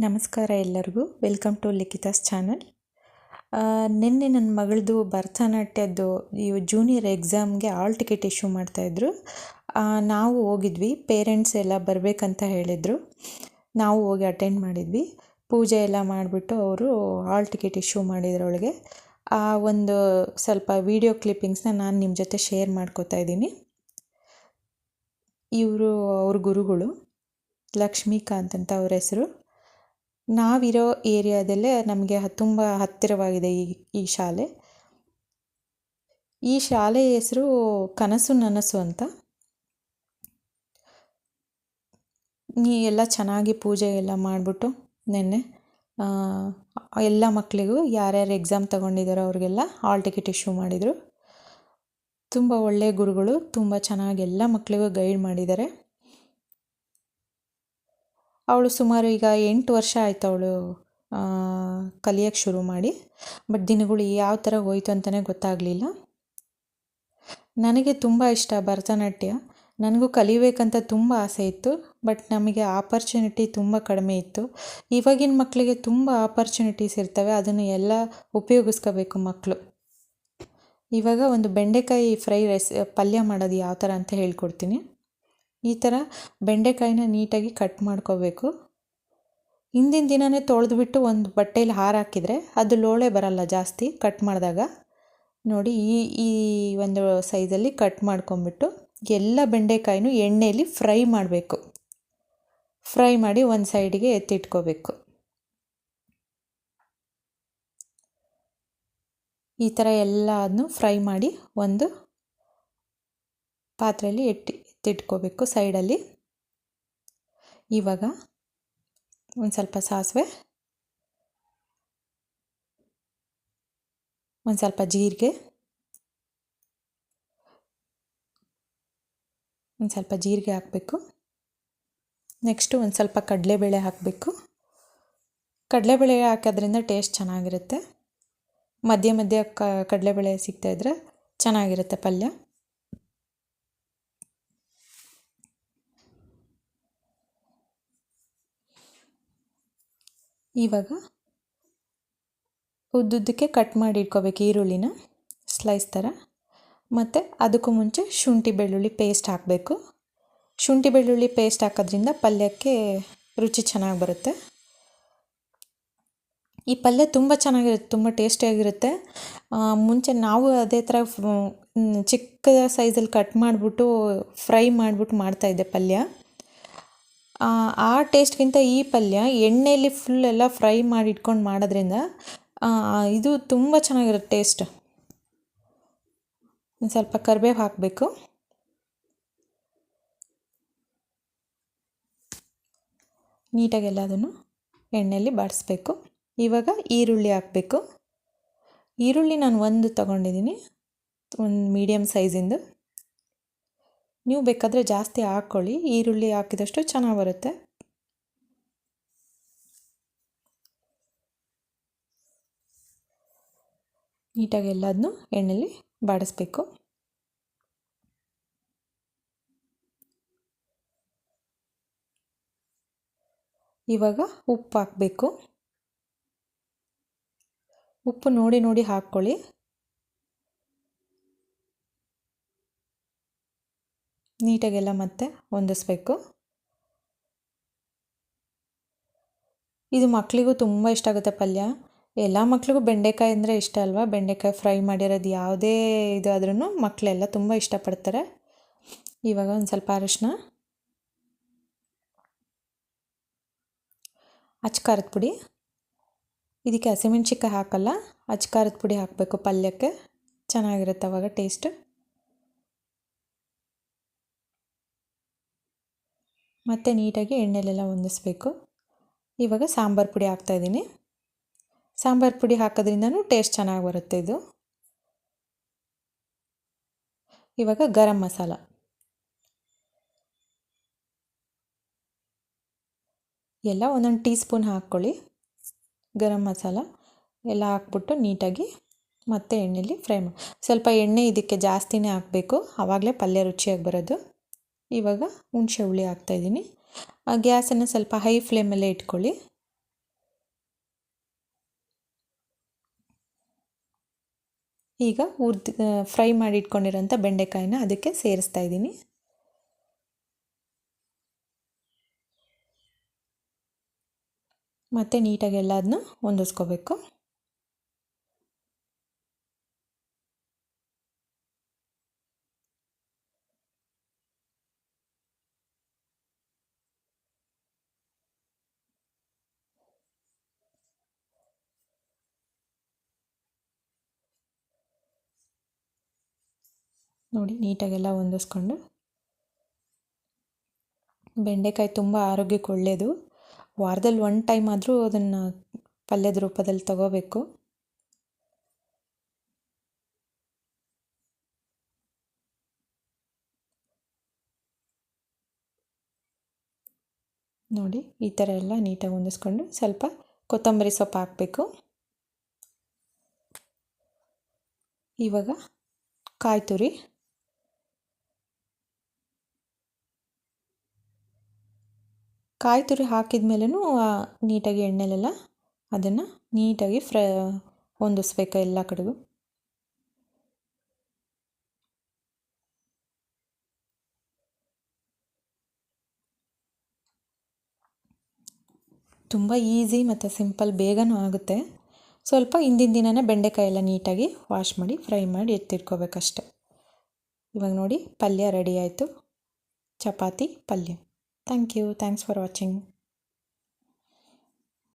ನಮಸ್ಕಾರ ಎಲ್ಲರಿಗೂ. Welcome to Likhitha's channel. ನಿನ್ನೆ ನನ್ನ ಮಗಳದು ಭರತನಾಟ್ಯದ್ದು ಜೂನಿಯರ್ ಎಕ್ಸಾಮ್ಗೆ ಆಲ್ ಟಿಕೆಟ್ ಇಶ್ಯೂ ಮಾಡ್ತಾಯಿದ್ರು. ನಾವು ಹೋಗಿದ್ವಿ, ಪೇರೆಂಟ್ಸ್ ಎಲ್ಲ ಬರಬೇಕಂತ ಹೇಳಿದರು. ನಾವು ಹೋಗಿ ಅಟೆಂಡ್ ಮಾಡಿದ್ವಿ. ಪೂಜೆ ಎಲ್ಲ ಮಾಡಿಬಿಟ್ಟು ಅವರು ಆಲ್ ಟಿಕೆಟ್ ಇಶ್ಯೂ ಮಾಡಿದ್ರೊಳಗೆ ಆ ಒಂದು ಸ್ವಲ್ಪ ವಿಡಿಯೋ ಕ್ಲಿಪ್ಪಿಂಗ್ಸ್ನ ನಾನು ನಿಮ್ಮ ಜೊತೆ ಶೇರ್ ಮಾಡ್ಕೋತಾ ಇದ್ದೀನಿ. ಅವ್ರ ಗುರುಗಳು ಲಕ್ಷ್ಮೀಕಾಂತ್ ಅಂತ ಅವ್ರ ಹೆಸರು. ನಾವಿರೋ ಏರಿಯಾದಲ್ಲೇ ನಮಗೆ ತುಂಬ ಹತ್ತಿರವಾಗಿದೆ ಈ ಶಾಲೆ. ಈ ಶಾಲೆ ಹೆಸರು ಕನಸು ನನಸು ಅಂತ. ಎಲ್ಲ ಚೆನ್ನಾಗಿ ಪೂಜೆ ಎಲ್ಲ ಮಾಡಿಬಿಟ್ಟು ನೆನ್ನೆ ಎಲ್ಲ ಮಕ್ಕಳಿಗೂ ಯಾರ್ಯಾರು ಎಕ್ಸಾಮ್ ತಗೊಂಡಿದ್ದಾರೋ ಅವ್ರಿಗೆಲ್ಲ ಹಾಲ್ ಟಿಕೆಟ್ ಇಶ್ಯೂ ಮಾಡಿದರು. ತುಂಬ ಒಳ್ಳೆಯ ಗುರುಗಳು, ತುಂಬ ಚೆನ್ನಾಗಿ ಎಲ್ಲ ಮಕ್ಕಳಿಗೂ ಗೈಡ್ ಮಾಡಿದ್ದಾರೆ. ಅವಳು ಸುಮಾರು ಈಗ 8 ವರ್ಷ ಆಯಿತು ಅವಳು ಕಲಿಯೋಕ್ಕೆ ಶುರು ಮಾಡಿ. ಬಟ್ ದಿನಗಳು ಯಾವ ಥರ ಹೋಯ್ತು ಅಂತಲೇ ಗೊತ್ತಾಗಲಿಲ್ಲ. ನನಗೆ ತುಂಬ ಇಷ್ಟ ಭರತನಾಟ್ಯ. ನನಗೂ ಕಲಿಬೇಕಂತ ತುಂಬ ಆಸೆ ಇತ್ತು. ಬಟ್ ನಮಗೆ ಆಪರ್ಚುನಿಟಿ ತುಂಬ ಕಡಿಮೆ ಇತ್ತು. ಇವಾಗಿನ ಮಕ್ಕಳಿಗೆ ತುಂಬ ಆಪರ್ಚುನಿಟೀಸ್ ಇರ್ತವೆ, ಅದನ್ನು ಎಲ್ಲ ಉಪಯೋಗಿಸ್ಕೋಬೇಕು ಮಕ್ಕಳು. ಇವಾಗ ಒಂದು ಬೆಂಡೆಕಾಯಿ ಪಲ್ಯ ಮಾಡೋದು ಯಾವ ಥರ ಅಂತ ಹೇಳ್ಕೊಡ್ತೀನಿ. ಈ ಥರ ಬೆಂಡೆಕಾಯಿನ ನೀಟಾಗಿ ಕಟ್ ಮಾಡ್ಕೋಬೇಕು. ಹಿಂದಿನ ದಿನವೇ ತೊಳೆದ್ಬಿಟ್ಟು ಒಂದು ಬಟ್ಟೆಯಲ್ಲಿ ಹಾರಾಕಿದರೆ ಅದು ಲೋಳೆ ಬರಲ್ಲ ಜಾಸ್ತಿ ಕಟ್ ಮಾಡಿದಾಗ. ನೋಡಿ, ಈ ಒಂದು ಸೈಜಲ್ಲಿ ಕಟ್ ಮಾಡ್ಕೊಂಬಿಟ್ಟು ಎಲ್ಲ ಬೆಂಡೆಕಾಯಿನೂ ಎಣ್ಣೆಯಲ್ಲಿ ಫ್ರೈ ಮಾಡಬೇಕು. ಫ್ರೈ ಮಾಡಿ ಒಂದು ಸೈಡಿಗೆ ಎತ್ತಿಟ್ಕೋಬೇಕು. ಈ ಥರ ಎಲ್ಲದನ್ನು ಫ್ರೈ ಮಾಡಿ ಒಂದು ಪಾತ್ರೆಯಲ್ಲಿ ಎತ್ತಿಟ್ಕೋಬೇಕು ಸೈಡಲ್ಲಿ. ಇವಾಗ ಒಂದು ಸ್ವಲ್ಪ ಸಾಸಿವೆ, ಒಂದು ಸ್ವಲ್ಪ ಜೀರಿಗೆ, ಹಾಕಬೇಕು. ನೆಕ್ಸ್ಟು ಒಂದು ಸ್ವಲ್ಪ ಕಡಲೆಬೇಳೆ ಹಾಕಬೇಕು. ಕಡಲೆಬೇಳೆ ಹಾಕೋದ್ರಿಂದ ಟೇಸ್ಟ್ ಚೆನ್ನಾಗಿರುತ್ತೆ. ಮಧ್ಯ ಮಧ್ಯ ಕಡಲೆಬೇಳೆ ಸಿಗ್ತಾಯಿದ್ರೆ ಚೆನ್ನಾಗಿರುತ್ತೆ ಪಲ್ಯ. ಇವಾಗ ಉದ್ದುದ್ದಕ್ಕೆ ಕಟ್ ಮಾಡಿ ಇಟ್ಕೋಬೇಕು ಈರುಳ್ಳಿನ ಸ್ಲೈಸ್ ಥರ. ಮತ್ತು ಅದಕ್ಕೂ ಮುಂಚೆ ಶುಂಠಿ ಬೆಳ್ಳುಳ್ಳಿ ಪೇಸ್ಟ್ ಹಾಕಬೇಕು. ಶುಂಠಿ ಬೆಳ್ಳುಳ್ಳಿ ಪೇಸ್ಟ್ ಹಾಕೋದ್ರಿಂದ ಪಲ್ಯಕ್ಕೆ ರುಚಿ ಚೆನ್ನಾಗಿ ಬರುತ್ತೆ. ಈ ಪಲ್ಯ ತುಂಬ ಚೆನ್ನಾಗಿರುತ್ತೆ, ತುಂಬ ಟೇಸ್ಟಿಯಾಗಿರುತ್ತೆ. ಮುಂಚೆ ನಾವು ಅದೇ ಥರ ಚಿಕ್ಕ ಸೈಜಲ್ಲಿ ಕಟ್ ಮಾಡಿಬಿಟ್ಟು ಫ್ರೈ ಮಾಡಿಬಿಟ್ಟು ಮಾಡ್ತಾಯಿದ್ದೆ ಪಲ್ಯ. ಆ ಟೇಸ್ಟ್ಗಿಂತ ಈ ಪಲ್ಯ ಎಣ್ಣೆಯಲ್ಲಿ ಫುಲ್ ಎಲ್ಲ ಫ್ರೈ ಮಾಡಿ ಇಟ್ಕೊಂಡು ಮಾಡೋದ್ರಿಂದ ಇದು ತುಂಬ ಚೆನ್ನಾಗಿರುತ್ತೆ ಟೇಸ್ಟ್. ಒಂದು ಸ್ವಲ್ಪ ಕರಿಬೇವು ಹಾಕಬೇಕು. ನೀಟಾಗಿ ಎಲ್ಲದನ್ನು ಎಣ್ಣೆಯಲ್ಲಿ ಬಾಡಿಸ್ಬೇಕು. ಇವಾಗ ಈರುಳ್ಳಿ ಹಾಕಬೇಕು. ಈರುಳ್ಳಿ ನಾನು ಒಂದು ತೊಗೊಂಡಿದ್ದೀನಿ, ಒಂದು ಮೀಡಿಯಮ್ ಸೈಜಿಂದು. ನೀವು ಬೇಕಾದರೆ ಜಾಸ್ತಿ ಹಾಕ್ಕೊಳ್ಳಿ, ಈರುಳ್ಳಿ ಹಾಕಿದಷ್ಟು ಚೆನ್ನಾಗಿ ಬರುತ್ತೆ. ನೀಟಾಗಿ ಎಲ್ಲದನ್ನು ಎಣ್ಣೆಯಲ್ಲಿ ಬಾಡಿಸ್ಬೇಕು. ಇವಾಗ ಉಪ್ಪು ಹಾಕಬೇಕು. ಉಪ್ಪು ನೋಡಿ ನೋಡಿ ಹಾಕ್ಕೊಳ್ಳಿ. ನೀಟಾಗೆಲ್ಲ ಮತ್ತೆ ಹೊಂದಿಸ್ಬೇಕು. ಇದು ಮಕ್ಕಳಿಗೂ ತುಂಬ ಇಷ್ಟ ಆಗುತ್ತೆ ಪಲ್ಯ. ಎಲ್ಲ ಮಕ್ಕಳಿಗೂ ಬೆಂಡೆಕಾಯಿ ಅಂದರೆ ಇಷ್ಟ ಅಲ್ವಾ. ಬೆಂಡೆಕಾಯಿ ಫ್ರೈ ಮಾಡಿರೋದು ಯಾವುದೇ ಇದು ಆದ್ರೂ ಮಕ್ಕಳೆಲ್ಲ ತುಂಬ ಇಷ್ಟಪಡ್ತಾರೆ. ಇವಾಗ ಒಂದು ಸ್ವಲ್ಪ ಅರಿಶಿನ, ಅಚ್ಕಾರದ ಪುಡಿ. ಇದಕ್ಕೆ ಹಸಿಮೆಣ್ಸಿಕಾಯಿ ಹಾಕಲ್ಲ, ಅಚ್ಕಾರದ ಪುಡಿ ಹಾಕಬೇಕು ಪಲ್ಯಕ್ಕೆ, ಚೆನ್ನಾಗಿರುತ್ತೆ ಅವಾಗ ಟೇಸ್ಟ್. ಮತ್ತು ನೀಟಾಗಿ ಎಣ್ಣೆಲೆಲ್ಲ ಹೊಂದಿಸ್ಬೇಕು. ಇವಾಗ ಸಾಂಬಾರು ಪುಡಿ ಹಾಕ್ತಾಯಿದ್ದೀನಿ. ಸಾಂಬಾರು ಪುಡಿ ಹಾಕೋದ್ರಿಂದನೂ ಟೇಸ್ಟ್ ಚೆನ್ನಾಗಿ ಬರುತ್ತೆ ಇದು. ಇವಾಗ ಗರಂ ಮಸಾಲ, ಎಲ್ಲ ಒಂದೊಂದು ಟೀ ಸ್ಪೂನ್ ಹಾಕ್ಕೊಳ್ಳಿ. ಗರಂ ಮಸಾಲ ಎಲ್ಲ ಹಾಕ್ಬಿಟ್ಟು ನೀಟಾಗಿ ಮತ್ತೆ ಎಣ್ಣೆಲಿ ಫ್ರೈ ಮಾಡಿ. ಸ್ವಲ್ಪ ಎಣ್ಣೆ ಇದಕ್ಕೆ ಜಾಸ್ತಿನೇ ಹಾಕಬೇಕು, ಆವಾಗಲೇ ಪಲ್ಯ ರುಚಿಯಾಗಿ ಬರೋದು. ಇವಾಗ ಹುಣಸೆ ಹುಳಿ ಹಾಕ್ತಾಯಿದ್ದೀನಿ. ಗ್ಯಾಸನ್ನು ಸ್ವಲ್ಪ ಹೈ ಫ್ಲೇಮಲ್ಲೇ ಇಟ್ಕೊಳ್ಳಿ. ಈಗ ಫ್ರೈ ಮಾಡಿ ಇಟ್ಕೊಂಡಿರೋಂಥ ಬೆಂಡೆಕಾಯಿನ ಅದಕ್ಕೆ ಸೇರಿಸ್ತಾ ಇದ್ದೀನಿ. ಮತ್ತು ನೀಟಾಗಿ ಎಲ್ಲದನ್ನು ಹೊಂದಿಸ್ಕೋಬೇಕು. ನೋಡಿ ನೀಟಾಗೆಲ್ಲ ಹೊಂದಿಸ್ಕೊಂಡು, ಬೆಂಡೆಕಾಯಿ ತುಂಬ ಆರೋಗ್ಯಕ್ಕೆ ಒಳ್ಳೆಯದು. ವಾರದಲ್ಲಿ 1 ಟೈಮ್ ಆದರೂ ಅದನ್ನು ಪಲ್ಯದ ರೂಪದಲ್ಲಿ ತಗೋಬೇಕು. ನೋಡಿ ಈ ಥರ ಎಲ್ಲ ನೀಟಾಗಿ ಹೊಂದಿಸ್ಕೊಂಡು ಸ್ವಲ್ಪ ಕೊತ್ತಂಬರಿ ಸೊಪ್ಪು ಹಾಕಬೇಕು. ಇವಾಗ ಕಾಯಿ ತುರಿ, ಹಾಕಿದ ಮೇಲೂ ನೀಟಾಗಿ ಎಣ್ಣೆಲೆಲ್ಲ ಅದನ್ನು ನೀಟಾಗಿ ಹೊಂದಿಸ್ಬೇಕು ಎಲ್ಲ ಕಡೆಗೂ. ತುಂಬ ಈಸಿ ಮತ್ತು ಸಿಂಪಲ್, ಬೇಗನೂ ಆಗುತ್ತೆ. ಸ್ವಲ್ಪ ಹಿಂದಿನ ದಿನವೇ ಬೆಂಡೆಕಾಯಿ ಎಲ್ಲ ನೀಟಾಗಿ ವಾಶ್ ಮಾಡಿ ಫ್ರೈ ಮಾಡಿ ಎತ್ತಿಟ್ಕೋಬೇಕಷ್ಟೆ. ಇವಾಗ ನೋಡಿ ಪಲ್ಯ ರೆಡಿ ಆಯಿತು, ಚಪಾತಿ ಪಲ್ಯ. Thanks for watching.